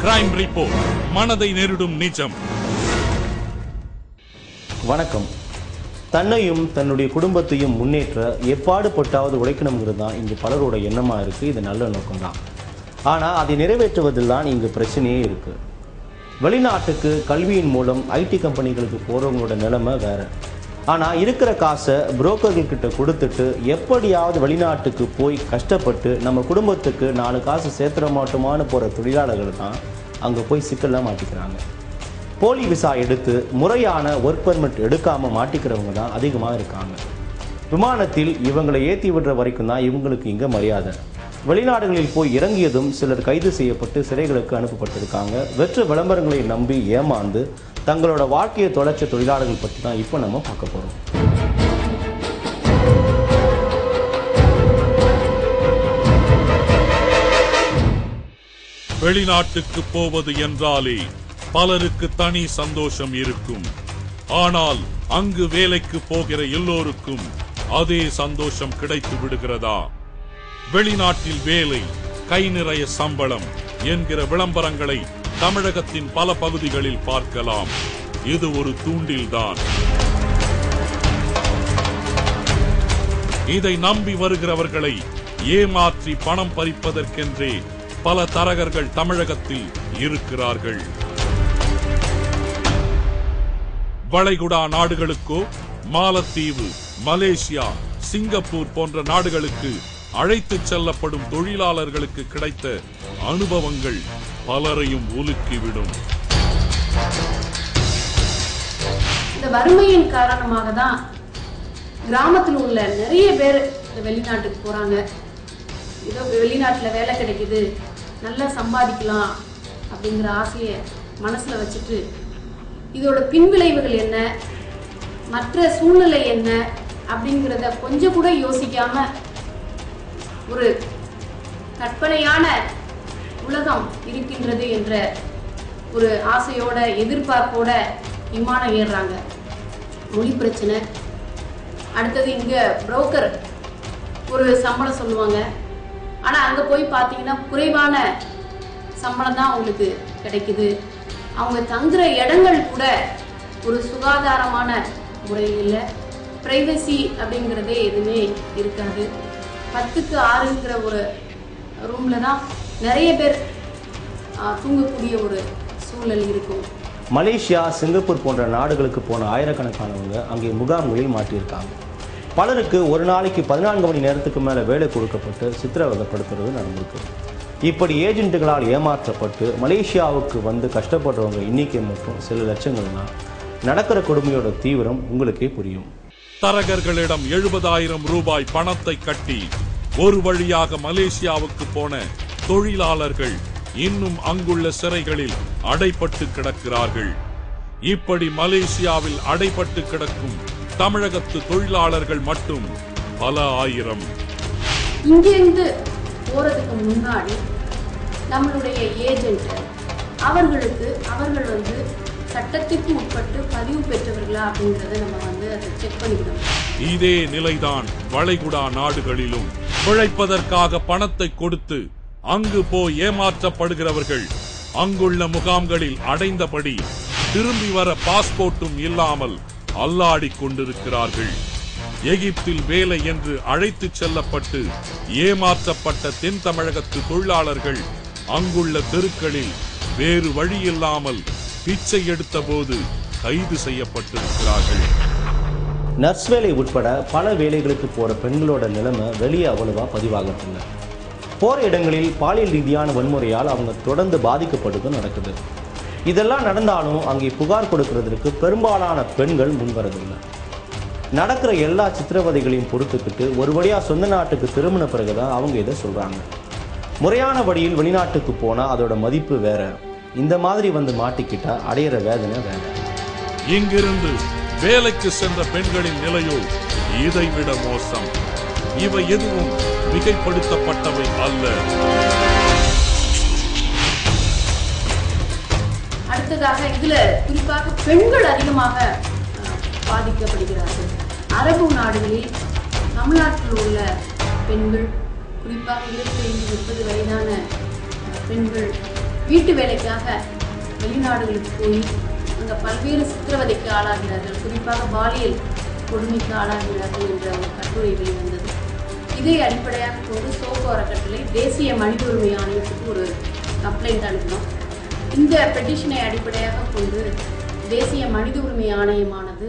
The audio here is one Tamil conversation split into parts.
கிரைம் ரிப்போர்ட், மனதை நெருடும் நிஜம். வணக்கம். தன்னையும் தன்னுடைய குடும்பத்தையும் முன்னேற்ற எப்பாடு பட்டாவது உழைக்கணுங்கிறது தான் இங்கு பலரோட எண்ணமாக இருக்குது. இது நல்ல நோக்கம்தான். ஆனால் அதை நிறைவேற்றுவதில் தான் இங்கு பிரச்சனையே இருக்குது. வெளிநாட்டுக்கு கல்வியின் மூலம் ஐடி கம்பெனிகளுக்கு போகிறவங்களோட நிலைமை வேறு. ஆனால் இருக்கிற காசை புரோக்கர்கள்கிட்ட கொடுத்துட்டு எப்படியாவது வெளிநாட்டுக்கு போய் கஷ்டப்பட்டு நம்ம குடும்பத்துக்கு 4 காசு சேர்த்துட மாட்டோமான்னு போகிற தொழிலாளர்கள் தான் அங்கே போய் சிக்கல்லாம் மாட்டிக்கிறாங்க. போலி விசா எடுத்து முறையான ஒர்க் பர்மிட் எடுக்காமல் மாட்டிக்கிறவங்க தான் அதிகமாக இருக்காங்க. விமானத்தில் இவங்களை ஏற்றி விடுற வரைக்கும் தான் இவங்களுக்கு இங்கே மரியாதை. வெளிநாடுகளில் போய் இறங்கியதும் சிலர் கைது செய்யப்பட்டு சிறைகளுக்கு அனுப்பப்பட்டிருக்காங்க. வெற்று விளம்பரங்களை நம்பி ஏமாந்து தங்களோட வாழ்க்கையை தொலைச்ச தொழிலாளர்கள் பற்றி தான் இப்போ நம்ம பார்க்க போகிறோம். வெளிநாட்டுக்கு போவது என்றாலே பலருக்கு தனி சந்தோஷம் இருக்கும். ஆனால் அங்கு வேலைக்கு போகிற எல்லோருக்கும் அதே சந்தோஷம் கிடைத்து விடுகிறதா? வெளிநாட்டில் வேலை, கை நிறைய சம்பளம் என்கிற விளம்பரங்களை தமிழகத்தின் பல பகுதிகளில் பார்க்கலாம். இது ஒரு தூண்டில்தான். இதை நம்பி வருகிறவர்களை ஏமாற்றி பணம் பறிப்பதற்கென்றே பல தரகர்கள் தமிழகத்தில் இருக்கிறார்கள். வளைகுடா நாடுகளுக்கோ, மாலத்தீவு, மலேசியா, சிங்கப்பூர் போன்ற நாடுகளுக்கு அழைத்துச் செல்லப்படும் தொழிலாளர்களுக்கு கிடைத்த அனுபவங்கள் பலரையும் உலுக்கிவிடும். இந்த வறுமையின் காரணமாக தான் கிராமத்தில் உள்ள நிறைய பேர் வெளிநாட்டுக்கு போறாங்க. ஏதோ வெளிநாட்டில் வேலை கிடைக்குது, நல்லா சம்பாதிக்கலாம் அப்படிங்கிற ஆசையை மனசுல வச்சுட்டு இதோட பின்விளைவுகள் என்ன, மற்ற சூழ்நிலை என்ன அப்படிங்கிறத கொஞ்சம் கூட யோசிக்காம ஒரு கற்பனையான உலகம் இருக்கின்றது என்ற ஒரு ஆசையோட எதிர்பார்ப்போட விமானம் ஏறுறாங்க. மொழி பிரச்சனை, அடுத்தது இங்கே புரோக்கர் ஒரு சம்பளம் சொல்லுவாங்க. ஆனால் அங்கே போய் பார்த்தீங்கன்னா குறைவான சம்பளம் தான் அவங்களுக்கு கிடைக்குது. அவங்க தங்குற இடங்கள் கூட ஒரு சுகாதாரமான முறையில் இல்லை. ப்ரைவசி அப்படிங்கிறதே எதுவுமே இருக்காது. 10க்கு 6ங்கிற ஒரு ரூமில் தான் நிறைய பேர் தூங்கக்கூடிய ஒரு சூழல் இருக்கும். மலேசியா, சிங்கப்பூர் போன்ற நாடுகளுக்கு போன ஆயிரக்கணக்கானவங்க அங்கே முகாம்களில் மாட்டியிருக்காங்க. பலருக்கு ஒரு நாளைக்கு 14 மணி நேரத்துக்கு மேலே வேலை கொடுக்கப்பட்டு சித்திரவதைப்படுத்துறது நடந்திருக்கு. இப்படி ஏஜென்ட்டுகளால் ஏமாற்றப்பட்டு மலேசியாவுக்கு வந்து கஷ்டப்படுறவங்க எண்ணிக்கை மட்டும் சில லட்சங்கள்னா நடக்கிற கொடுமையோட தீவிரம் உங்களுக்கே புரியும். தரகர்களிடம் 70,000 ரூபாய் பணத்தை கட்டி ஒரு வழியாக மலேசியாவுக்கு போன தொழிலாளர்கள் இன்னும் அங்குள்ள சிறைகளில் அடைப்பட்டு கிடக்கிறார்கள். இப்படி மலேசியாவில் அடைப்பட்டு கிடக்கும் தமிழகத்து தொழிலாளர்கள் மட்டும் பல ஆயிரம். இங்கிருந்து போறதுக்கு முன்னாடி நம்மளுடைய ஏஜென்ட் அவர்கள் வந்து சட்டத்திற்கு உட்பட்டு பதிவு பெற்றவர்களா அப்படிங்கறத நம்ம அதை செக் பண்ணிக்கணும். இதே நிலைதான் வளைகுடா நாடுகளிலும். பிழைப்பதற்காக பணத்தை கொடுத்து அங்கு போய் ஏமாற்றப்படுகிறவர்கள் அங்குள்ள முகாம்களில் அடைந்தபடி திரும்பி வர பாஸ்போர்ட்டும் இல்லாமல் அல்லாடி கொண்டிருக்கிறார்கள். எகிப்தில் வேலை என்று அழைத்துச் செல்லப்பட்டு ஏமாற்றப்பட்ட தென் தமிழகத்து தொழிலாளர்கள் அங்குள்ள தெருக்களில் வேறு வழியில்லாமல் பிச்சை எடுத்த போது கைது செய்யப்பட்டிருக்கிறார்கள். நர்ஸ் வேலை உட்பட பல வேலைகளுக்கு போகிற பெண்களோட நிலைமை வெளியே அவ்வளவா பதிவாகத்தில்லை. போகிற இடங்களில் பாலியல் ரீதியான வன்முறையால் அவங்க தொடர்ந்து பாதிக்கப்படுவதும் நடக்குது. இதெல்லாம் நடந்தாலும் அங்கே புகார் கொடுக்கறதுக்கு பெரும்பாலான பெண்கள் முன்வரதில்லை. நடக்கிற எல்லா சித்திரவதைகளையும் பொறுத்துக்கிட்டு ஒரு வழியாக சொந்த நாட்டுக்கு திரும்பின பிறகுதான் அவங்க இதை சொல்கிறாங்க. முறையான வழியில் வெளிநாட்டுக்கு போனால் அதோட மதிப்பு வேற. இந்த மாதிரி வந்து மாட்டிக்கிட்டா அடையிற வேதனை வேற. இங்கிருந்து வேலைக்கு சென்ற பெண்களின் நிலையோ இதைவிட மோசம். இவை எதுவும் மிகைப்படுத்தப்பட்டவை அல்ல. அடுத்ததாக இதுல குறிப்பாக பெண்கள் அதிகமாக பாதிக்கப்படுகிறார்கள். அரபு நாடுகளில் தமிழ்நாட்டில் உள்ள பெண்கள் குறிப்பாக 25-30 வயதான பெண்கள் வீட்டு வேலைக்காக வெளிநாடுகளுக்கு போய் அங்கே பல்வேறு சித்திரவதைக்கு ஆளாகிறார்கள், குறிப்பாக பாலியல் கொடுமைக்கு ஆளாகிறார்கள் என்ற ஒரு கட்டுரை வெளிவந்தது. இதை அடிப்படையாக கொண்டு சோகோ அறக்கட்டளை தேசிய மனித உரிமை ஆணையத்துக்கு ஒரு கம்ப்ளைண்ட் அனுப்பினோம். இந்த பெட்டிஷனை அடிப்படையாக கொண்டு தேசிய மனித உரிமை ஆணையமானது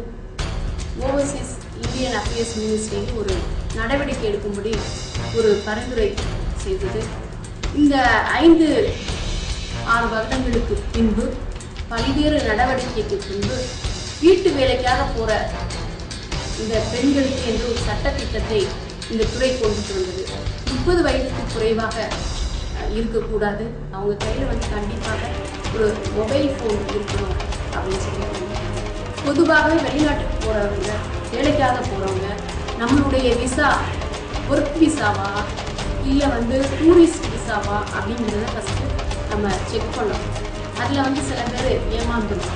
ஓவர்சீஸ் இந்தியன் அஃபேர்ஸ் மினிஸ்ட்ரியில் ஒரு நடவடிக்கை எடுக்கும்படி ஒரு பரிந்துரை செய்தது. இந்த 5-6 வருடங்களுக்கு பின்பு பல்வேறு நடவடிக்கைக்கு பின்பு வீட்டு வேலைக்காக போகிற இந்த பெண்களுக்கு என்று ஒரு சட்டத்திட்டத்தை இந்த துறை கொண்டுட்டு வந்தது. 30 வயதுக்கு குறைவாக இருக்கக்கூடாது, அவங்க கையில் கண்டிப்பாக ஒரு மொபைல் ஃபோன் இருக்கணும் அப்படின்னு சொல்லியிருக்காங்க. பொதுவாகவே வெளிநாட்டுக்கு போகிறவங்க, வேலைக்காக போகிறவங்க நம்மளுடைய விசா ஒர்க் விசாவா இல்லை டூரிஸ்ட் விசாவா அப்படிங்கிறத ஃபஸ்ட்டு நம்ம செக் பண்ணலாம். அதில் சில பேர் ஏமாந்துடும்.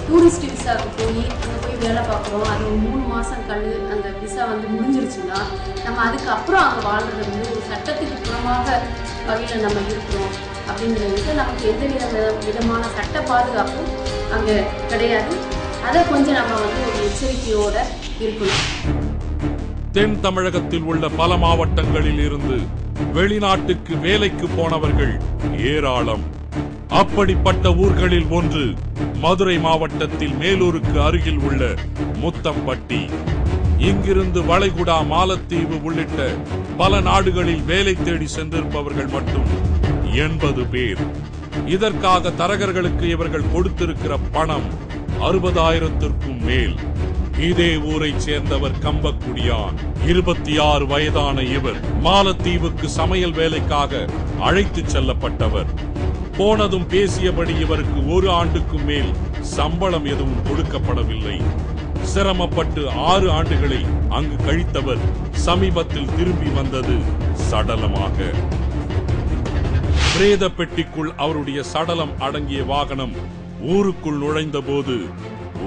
டூரிஸ்ட் விசாவுக்கு போய் அங்கே போய் வேலை பார்க்குறோம், அது ஒரு 3 மாதம் அந்த விசா முடிஞ்சிருச்சுன்னா நம்ம அதுக்கப்புறம் அங்கே வாழ்கிறது ஒரு சட்டத்துக்கு புறமாக வகையில் நம்ம இருக்கிறோம் அப்படிங்கிறது நமக்கு எந்த விதமான சட்ட பாதுகாப்பும் அங்கே கிடையாது. அதை கொஞ்சம் நம்ம ஒரு எச்சரிக்கையோட இருக்கணும். தென் தமிழகத்தில் உள்ள பல மாவட்டங்களில் இருந்து வெளிநாட்டுக்கு வேலைக்கு போனவர்கள் ஏராளம். அப்படிப்பட்ட ஊர்களில் ஒன்று மதுரை மாவட்டத்தில் மேலூருக்கு அருகில் உள்ள முத்தம்பட்டி. இங்கிருந்து வளைகுடா, மாலத்தீவு உள்ளிட்ட பல நாடுகளில் வேலை தேடி சென்றிருப்பவர்கள் மட்டும் 80 பேர். இதற்காக தரகர்களுக்கு இவர்கள் கொடுத்திருக்கிற பணம் 60,000த்திற்கும் மேல். இதே ஊரைச் சேர்ந்தவர் கம்பக்குடியான். 26 வயதான இவர் மாலத்தீவுக்கு சமையல் வேலைக்காக அழைத்துச் செல்லப்பட்டவர். போனதும் பேசியபடி இவருக்கு 1 ஆண்டுக்கும் மேல் சம்பளம் எதுவும் கொடுக்கப்படவில்லை. சிரமப்பட்டு 6 ஆண்டுகளை அங்கு கழித்தவர் சமீபத்தில் திரும்பி வந்தது சடலமாக. பிரேத பெட்டிக்குள் அவருடைய சடலம் அடங்கிய வாகனம் ஊருக்குள் நுழைந்த போது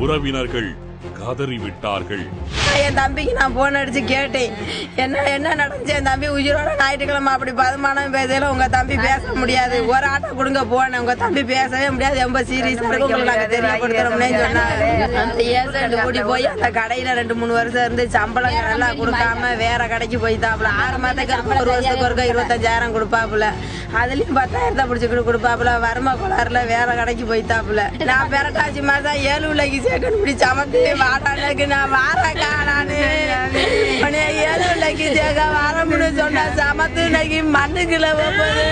உறவினர்கள் கதறிவிட்டார்கள். என் தம்பிக்கு நான் போன் அடிச்சு கேட்டேன், என்ன நடந்துச்சு, என் தம்பி உயிரோட ஞாயிற்றுக்கிழமை அப்படி பதமானம் பேசல, உங்க தம்பி பேச முடியாது, ஒரு ஆட்டோ கொடுங்க போன, உங்க தம்பி பேசவே முடியாது, ரொம்ப சீரியஸா இருக்கும், நாங்க தெரியப்படுத்துறோம்னே சொன்னாங்க. அந்த ஏஜென்ட் கூடி போய் அந்த கடையில 2-3 வருஷம் இருந்து சம்பளம் நல்லா கொடுக்காம வேற கடைக்கு போய்த்தாப்புல. 6 மாதத்துக்கு 1 வருஷத்துக்கு ஒருக்கா 25,000 கொடுப்பாப்புல. அதுலயும் 10,000 பிடிச்சிக்கிட்டு கொடுப்பாப்புல. வறுமை கோளாறுல வேற கடைக்கு போய்த்தாப்புல. நான் பெரட்டாச்சி மாசம் 7 விலைக்கு சேர்க்கணும் இப்படி சமத்து வாடானுக்கு நான் வாரக்கா, நானு 7 விலைக்கு சேர்க்க வர முடியும் சொன்ன சமத்து இன்னைக்கு மண்ணுக்குள்ள போகுது.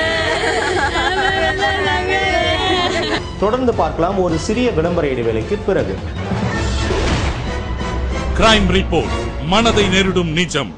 தொடர்ந்து பார்க்கலாம் ஒரு சிறிய விளம்பர இடைவேளைக்கு பிறகு. கிரைம் ரிப்போர்ட், மனதை நெருடும் நிஜம்.